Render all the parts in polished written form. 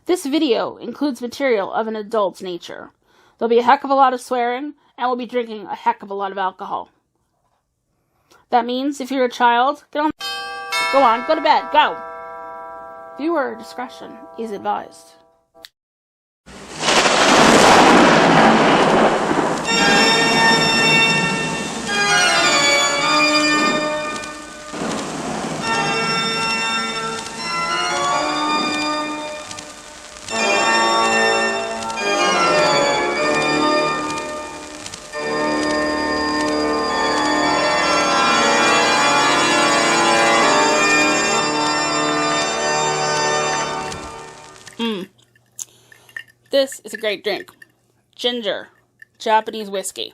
This video includes material of an adult's nature. There'll be a heck of a lot of swearing, and we'll be drinking a heck of a lot of alcohol. That means if you're a child, go to bed, go! Viewer discretion is advised. This is a great drink. Ginger, Japanese whiskey.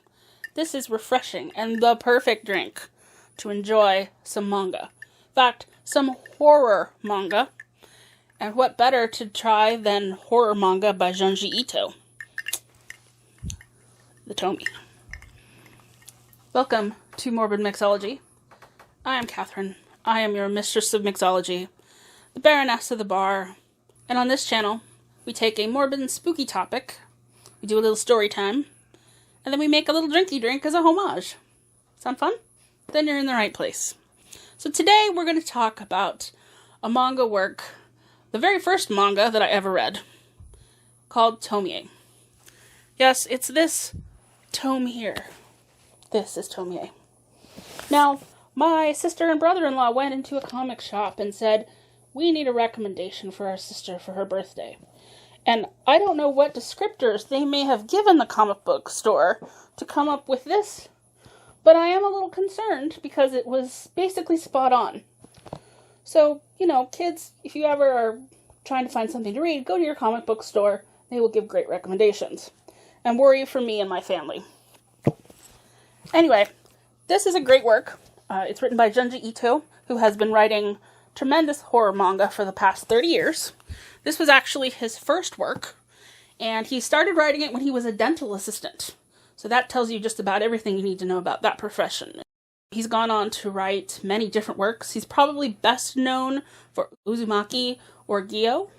This is refreshing and the perfect drink to enjoy some manga. In fact, some horror manga. And what better to try than horror manga by Junji Ito? The Tomie. Welcome to Morbid Mixology. I am Catherine. I am your mistress of mixology, the baroness of the bar. And on this channel, we take a morbid and spooky topic, we do a little story time, and then we make a little drinky drink as a homage. Sound fun? Then you're in the right place. So today we're going to talk about a manga work, the very first manga that I ever read, called Tomie. Yes, it's this tome here. This is Tomie. Now, my sister and brother-in-law went into a comic shop and said, we need a recommendation for our sister for her birthday. And I don't know what descriptors they may have given the comic book store to come up with this, but I am a little concerned because it was basically spot on. So, kids, if you ever are trying to find something to read, go to your comic book store. They will give great recommendations. And worry for me and my family. Anyway, this is a great work. It's written by Junji Ito, who has been writing tremendous horror manga for the past 30 years. This was actually his first work, and he started writing it when he was a dental assistant. So that tells you just about everything you need to know about that profession. He's gone on to write many different works. He's probably best known for Uzumaki or Gyo.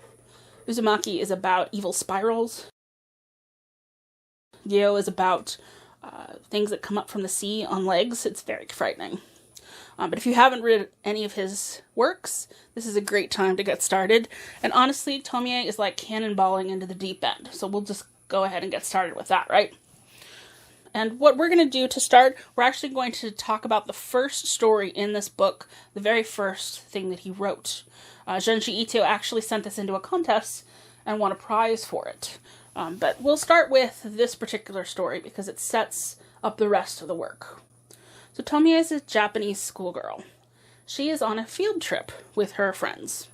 Uzumaki is about evil spirals. Gyo is about things that come up from the sea on legs. It's very frightening. But if you haven't read any of his works, this is a great time to get started. And honestly, Tomie is like cannonballing into the deep end. So we'll just go ahead and get started with that, right? And what we're going to do to start, we're actually going to talk about the first story in this book, the very first thing that he wrote. Junji Ito actually sent this into a contest and won a prize for it. But we'll start with this particular story because it sets up the rest of the work. So Tomie is a Japanese schoolgirl. She is on a field trip with her friends.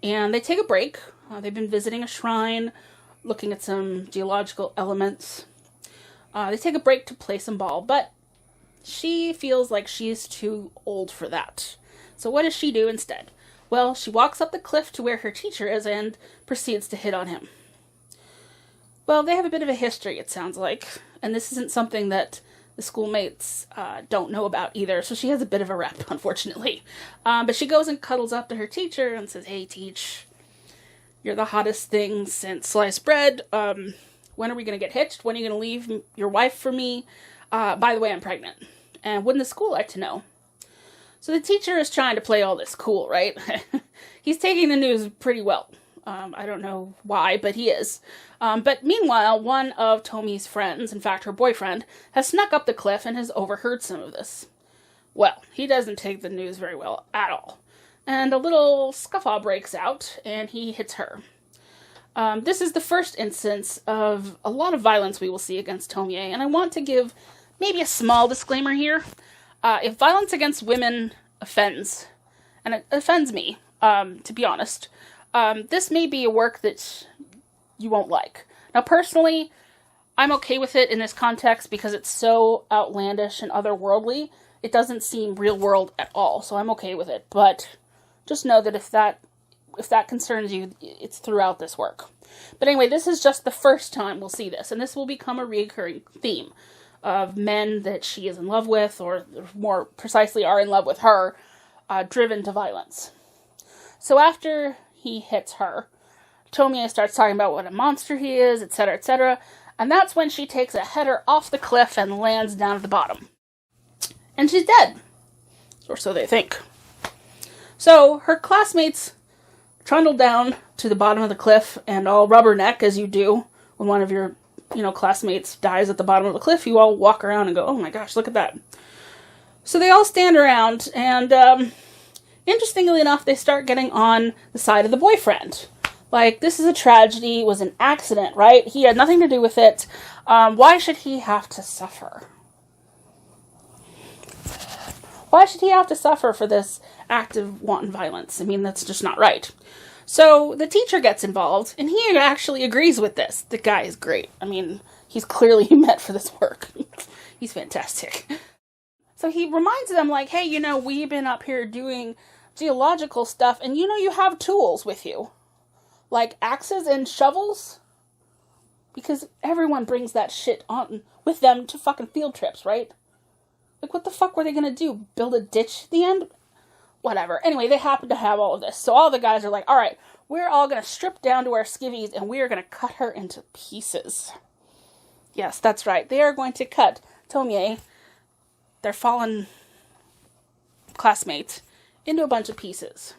And they take a break. They've been visiting a shrine, looking at some geological elements. They take a break to play some ball, but she feels like she's too old for that. So what does she do instead? Well, she walks up the cliff to where her teacher is and proceeds to hit on him. Well, they have a bit of a history, it sounds like. And this isn't something that the schoolmates don't know about either, so she has a bit of a rep, unfortunately. But she goes and cuddles up to her teacher and says, hey, teach, you're the hottest thing since sliced bread. When are we going to get hitched? When are you going to leave your wife for me? By the way, I'm pregnant. And wouldn't the school like to know? So the teacher is trying to play all this cool, right? He's taking the news pretty well. I don't know why, but he is. But meanwhile, one of Tomie's friends, in fact her boyfriend, has snuck up the cliff and has overheard some of this. Well, he doesn't take the news very well at all. And a little scuffle breaks out, and he hits her. This is the first instance of a lot of violence we will see against Tomie, and I want to give maybe a small disclaimer here. If violence against women offends, and it offends me, to be honest, this may be a work that you won't like. Now, personally, I'm okay with it in this context because it's so outlandish and otherworldly. It doesn't seem real world at all, so I'm okay with it. But just know that if that concerns you, it's throughout this work. But anyway, this is just the first time we'll see this, and this will become a recurring theme of men that she is in love with, or more precisely are in love with her, driven to violence. So after he hits her, Tomie starts talking about what a monster he is, etc., etc., and that's when she takes a header off the cliff and lands down at the bottom. And she's dead. Or so they think. So her classmates trundle down to the bottom of the cliff, and all rubberneck, as you do when one of your, classmates dies at the bottom of the cliff. You all walk around and go, oh my gosh, look at that. So they all stand around, and interestingly enough, they start getting on the side of the boyfriend. Like, this is a tragedy, it was an accident, right? He had nothing to do with it. Why should he have to suffer? Why should he have to suffer for this act of wanton violence? I mean, that's just not right. So the teacher gets involved, and he actually agrees with this. The guy is great. I mean, he's clearly meant for this work. He's fantastic. So he reminds them, like, hey, we've been up here doing geological stuff, and you have tools with you. Like axes and shovels. Because everyone brings that shit on with them to fucking field trips, right? Like, what the fuck were they gonna do? Build a ditch at the end? Whatever. Anyway, they happen to have all of this. So all the guys are like, alright, we're all gonna strip down to our skivvies and we are gonna cut her into pieces. Yes, that's right. They are going to cut Tomie, their fallen classmate, into a bunch of pieces.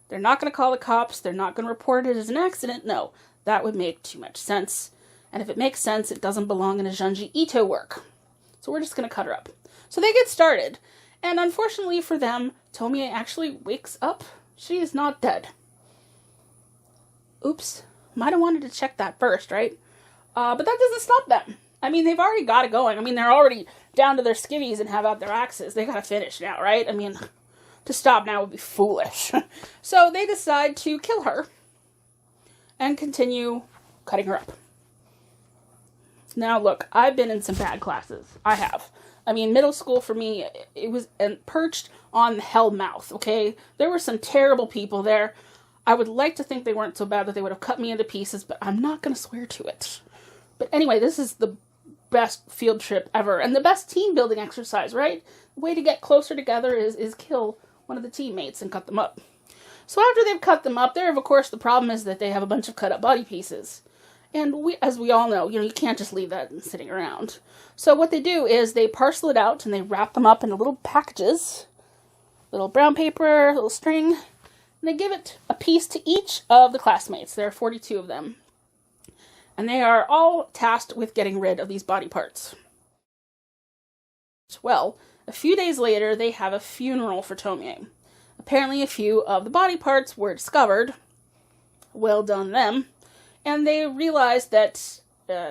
They're not going to call the cops. They're not going to report it as an accident. No, that would make too much sense. And if it makes sense, it doesn't belong in a Junji Ito work. So we're just going to cut her up. So they get started. And unfortunately for them, Tomie actually wakes up. She is not dead. Oops. Might have wanted to check that first, right? But that doesn't stop them. I mean, they've already got it going. I mean, they're already down to their skivvies and have out their axes. They got to finish now, right? I mean, to stop now would be foolish. So they decide to kill her and continue cutting her up. Now, look, I've been in some bad classes. I have. I mean, middle school for me, it was perched on the hell mouth, okay? There were some terrible people there. I would like to think they weren't so bad that they would have cut me into pieces, but I'm not going to swear to it. But anyway, this is the best field trip ever, and the best team building exercise, right? The way to get closer together is kill one of the teammates and cut them up. So after they've cut them up, of course, the problem is that they have a bunch of cut up body pieces. And as we all know, you can't just leave that sitting around. So what they do is they parcel it out and they wrap them up into little packages, little brown paper, little string, and they give it a piece to each of the classmates. There are 42 of them. And they are all tasked with getting rid of these body parts. Well, a few days later, they have a funeral for Tomie. Apparently a few of the body parts were discovered. Well done them. And they realize that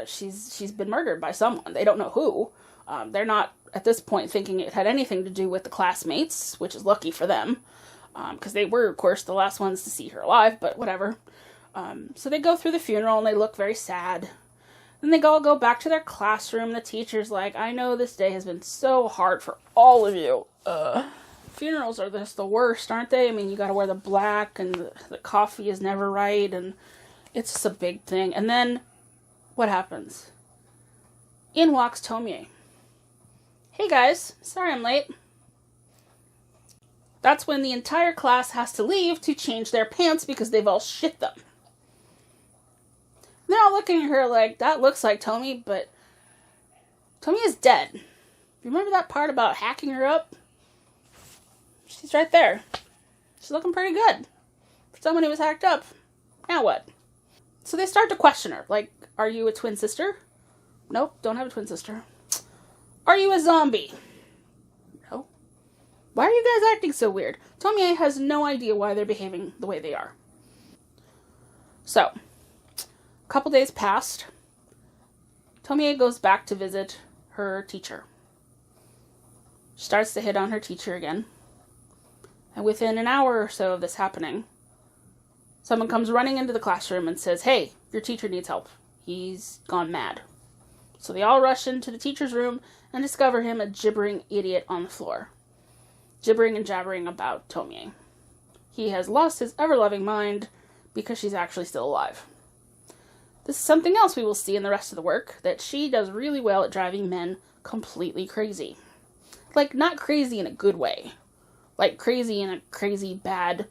she's been murdered by someone. They don't know who. They're not, at this point, thinking it had anything to do with the classmates, which is lucky for them. Because they were, of course, the last ones to see her alive, but whatever. So they go through the funeral and they look very sad. Then they all go back to their classroom. The teacher's like, I know this day has been so hard for all of you. Funerals are just the worst, aren't they? I mean, you gotta wear the black and the coffee is never right and it's just a big thing. And then, what happens? In walks Tomie. Hey guys, sorry I'm late. That's when the entire class has to leave to change their pants because they've all shit them. They're all looking at her like, that looks like Tomie, but Tomie is dead. Remember that part about hacking her up? She's right there. She's looking pretty good. For someone who was hacked up. Now what? So they start to question her. Like, are you a twin sister? Nope, don't have a twin sister. Are you a zombie? No. Why are you guys acting so weird? Tomie has no idea why they're behaving the way they are. So, a couple days passed. Tomie goes back to visit her teacher. She starts to hit on her teacher again. And within an hour or so of this happening, someone comes running into the classroom and says, hey, your teacher needs help. He's gone mad. So they all rush into the teacher's room and discover him a gibbering idiot on the floor. Gibbering and jabbering about Tomie. He has lost his ever-loving mind because she's actually still alive. This is something else we will see in the rest of the work, that she does really well at driving men completely crazy. Like, not crazy in a good way. Like, crazy in a crazy, bad,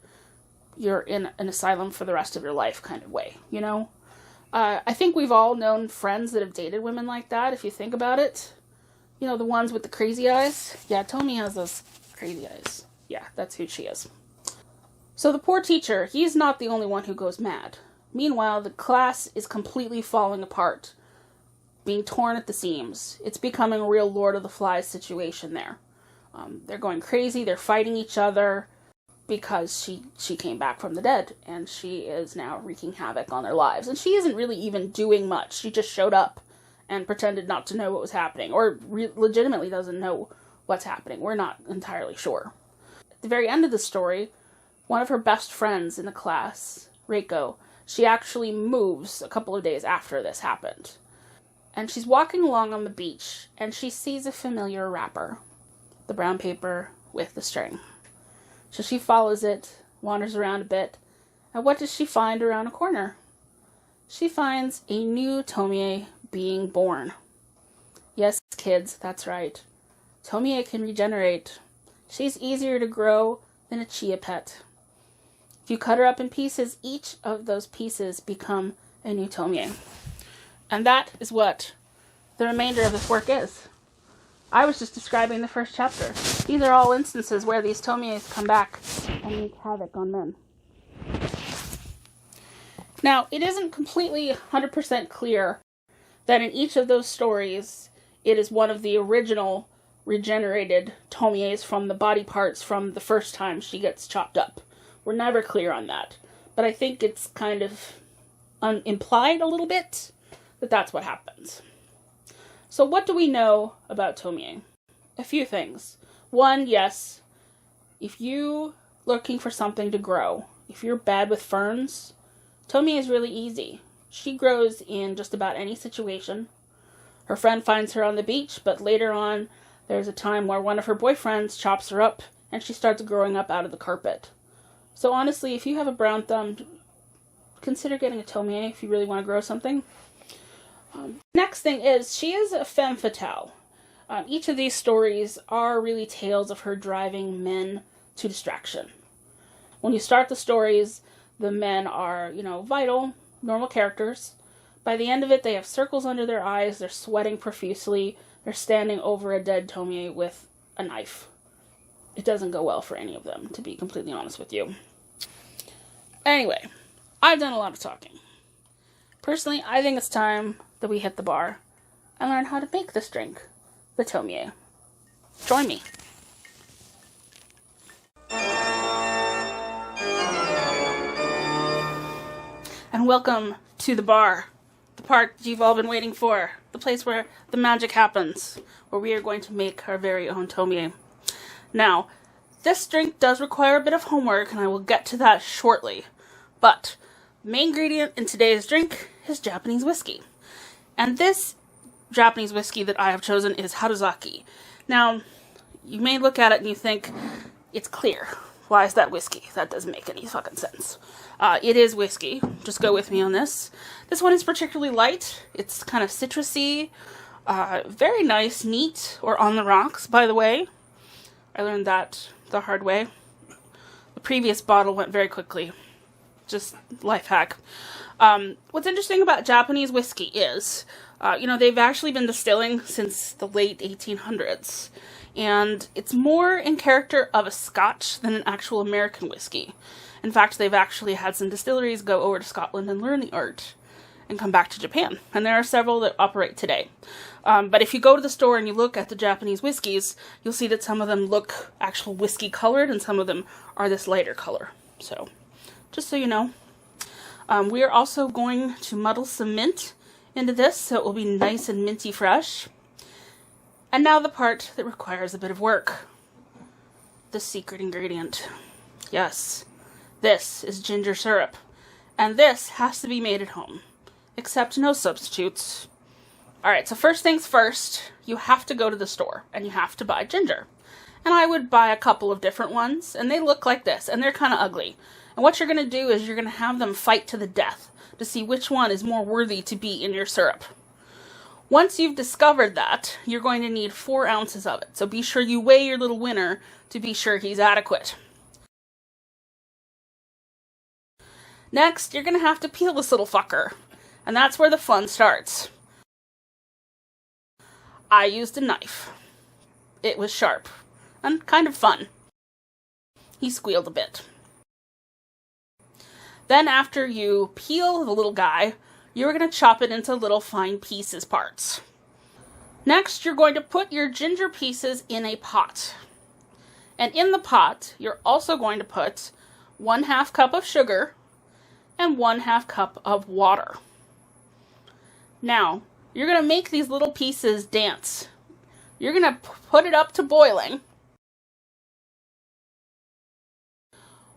you're in an asylum for the rest of your life kind of way, you know? I think we've all known friends that have dated women like that, if you think about it. You know, the ones with the crazy eyes? Yeah, Tomie has those crazy eyes. Yeah, that's who she is. So the poor teacher, he's not the only one who goes mad. Meanwhile, the class is completely falling apart, being torn at the seams. It's becoming a real Lord of the Flies situation there. They're going crazy, they're fighting each other, because she came back from the dead, and she is now wreaking havoc on their lives. And she isn't really even doing much. She just showed up and pretended not to know what was happening, or legitimately doesn't know what's happening. We're not entirely sure. At the very end of the story, one of her best friends in the class, Reiko, she actually moves a couple of days after this happened. And she's walking along on the beach, and she sees a familiar wrapper, the brown paper with the string. So she follows it, wanders around a bit, and what does she find around a corner? She finds a new Tomie being born. Yes, kids, that's right. Tomie can regenerate. She's easier to grow than a chia pet. If you cut her up in pieces, each of those pieces become a new Tomie. And that is what the remainder of this work is. I was just describing the first chapter. These are all instances where these Tomies come back and wreak havoc on men. Now, it isn't completely 100% clear that in each of those stories, it is one of the original regenerated Tomies from the body parts from the first time she gets chopped up. We're never clear on that. But I think it's kind of implied a little bit that that's what happens. So what do we know about Tomie? A few things. One, yes, if you looking for something to grow, if you're bad with ferns, Tomie is really easy. She grows in just about any situation. Her friend finds her on the beach, but later on, there's a time where one of her boyfriends chops her up, and she starts growing up out of the carpet. So honestly, if you have a brown thumb, consider getting a Tomie if you really want to grow something. Next thing is, she is a femme fatale. Each of these stories are really tales of her driving men to distraction. When you start the stories, the men are, vital, normal characters. By the end of it, they have circles under their eyes, they're sweating profusely, they're standing over a dead Tomie with a knife. It doesn't go well for any of them, to be completely honest with you. Anyway, I've done a lot of talking. Personally, I think it's time that we hit the bar and learn how to make this drink, the Tomie. Join me. And welcome to the bar, the part you've all been waiting for, the place where the magic happens, where we are going to make our very own Tomie. Now, this drink does require a bit of homework, and I will get to that shortly, but the main ingredient in today's drink is Japanese whiskey. And this Japanese whiskey that I have chosen is Hatozaki. Now, you may look at it and you think, it's clear. Why is that whiskey? That doesn't make any fucking sense. It is whiskey. Just go with me on this. This one is particularly light. It's kind of citrusy. Very nice, neat, or on the rocks, by the way. I learned that the hard way. The previous bottle went very quickly. Just life hack. What's interesting about Japanese whiskey is, they've actually been distilling since the late 1800s. And it's more in character of a Scotch than an actual American whiskey. In fact, they've actually had some distilleries go over to Scotland and learn the art and come back to Japan. And there are several that operate today. But if you go to the store and you look at the Japanese whiskeys, you'll see that some of them look actual whiskey colored and some of them are this lighter color. So, just so you know. We are also going to muddle some mint into this so it will be nice and minty fresh. And now the part that requires a bit of work. The secret ingredient. Yes, this is ginger syrup. And this has to be made at home. Except no substitutes. Alright, so first things first, you have to go to the store and you have to buy ginger. And I would buy a couple of different ones, and they look like this, and they're kind of ugly. And what you're going to do is you're going to have them fight to the death to see which one is more worthy to be in your syrup. Once you've discovered that, you're going to need 4 ounces of it. So be sure you weigh your little winner to be sure he's adequate. Next, you're going to have to peel this little fucker. And that's where the fun starts. I used a knife. It was sharp and kind of fun. He squealed a bit. Then after you peel the little guy, you're going to chop it into little fine pieces parts. Next, you're going to put your ginger pieces in a pot. And in the pot, you're also going to put 1/2 cup of sugar and 1/2 cup of water. Now, you're going to make these little pieces dance. You're going to put it up to boiling.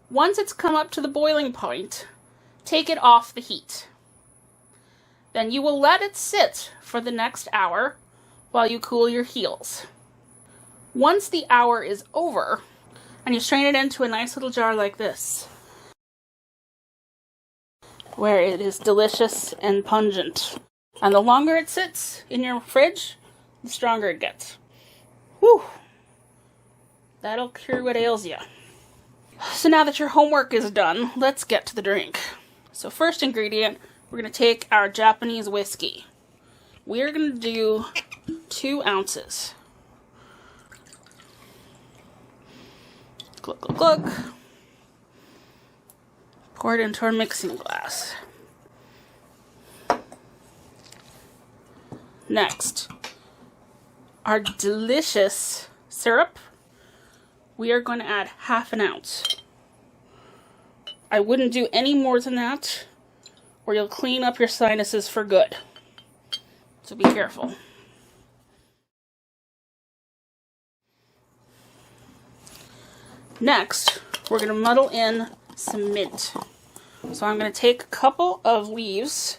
Once it's come up to the boiling point, take it off the heat. Then you will let it sit for the next hour while you cool your heels. Once the hour is over, and you strain it into a nice little jar like this, where it is delicious and pungent. And the longer it sits in your fridge, the stronger it gets. Whew! That'll cure what ails you. So now that your homework is done, let's get to the drink. So first ingredient, we're going to take our Japanese whiskey. We're going to do 2 ounces. Glug, glug, glug. Pour it into our mixing glass. Next, our delicious syrup. We are going to add 1/2 ounce. I wouldn't do any more than that, or you'll clean up your sinuses for good. So be careful. Next, we're going to muddle in some mint. So I'm going to take a couple of leaves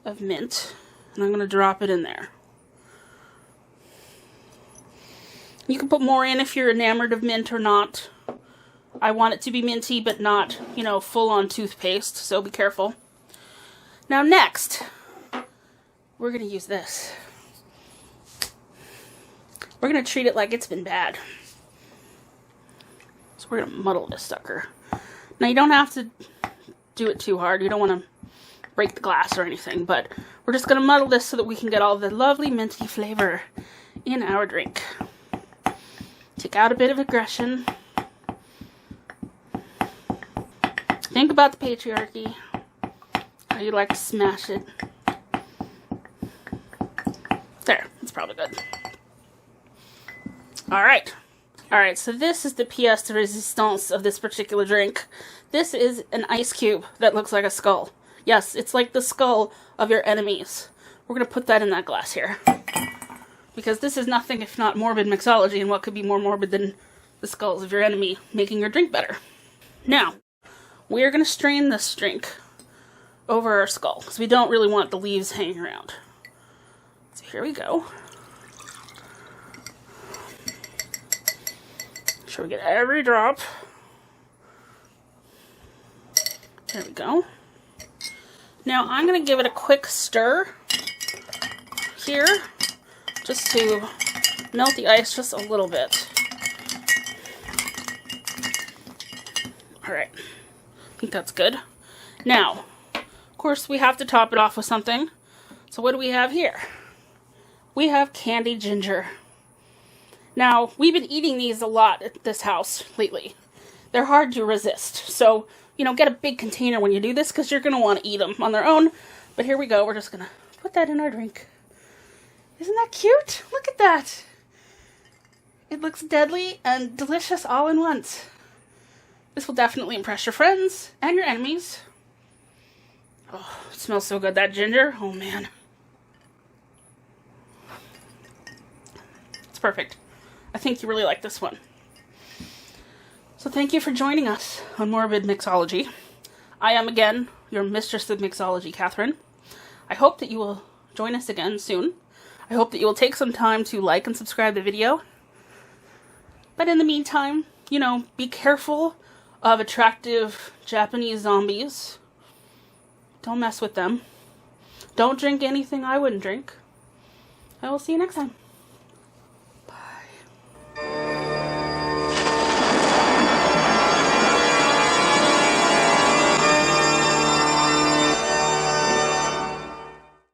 of mint, and I'm going to drop it in there. You can put more in if you're enamored of mint or not. I want it to be minty, but not, full-on toothpaste, so be careful. Now next, we're going to use this. We're going to treat it like it's been bad. So we're going to muddle this sucker. Now you don't have to do it too hard. You don't want to break the glass or anything, but we're just going to muddle this so that we can get all the lovely minty flavor in our drink. Take out a bit of aggression. Think about the patriarchy. How you like to smash it. There, that's probably good. Alright. Alright, so this is the pièce de résistance of this particular drink. This is an ice cube that looks like a skull. Yes, it's like the skull of your enemies. We're going to put that in that glass here. Because this is nothing if not morbid mixology, and what could be more morbid than the skulls of your enemy making your drink better. Now, we are going to strain this drink over our skull, because we don't really want the leaves hanging around. So here we go. Make sure we get every drop. There we go. Now I'm going to give it a quick stir here, just to melt the ice just a little bit. Alright, I think that's good. Now, of course, we have to top it off with something. So what do we have here? We have candied ginger. Now, we've been eating these a lot at this house lately. They're hard to resist. So, get a big container when you do this, because you're going to want to eat them on their own. But here we go. We're just going to put that in our drink. Isn't that cute? Look at that. It looks deadly and delicious all in once. This will definitely impress your friends and your enemies. Oh, it smells so good, that ginger. Oh, man. It's perfect. I think you really like this one. So thank you for joining us on Morbid Mixology. I am, again, your mistress of mixology, Catherine. I hope that you will join us again soon. I hope that you will take some time to like and subscribe the video. But in the meantime, be careful of attractive Japanese zombies. Don't mess with them. Don't drink anything I wouldn't drink. I will see you next time.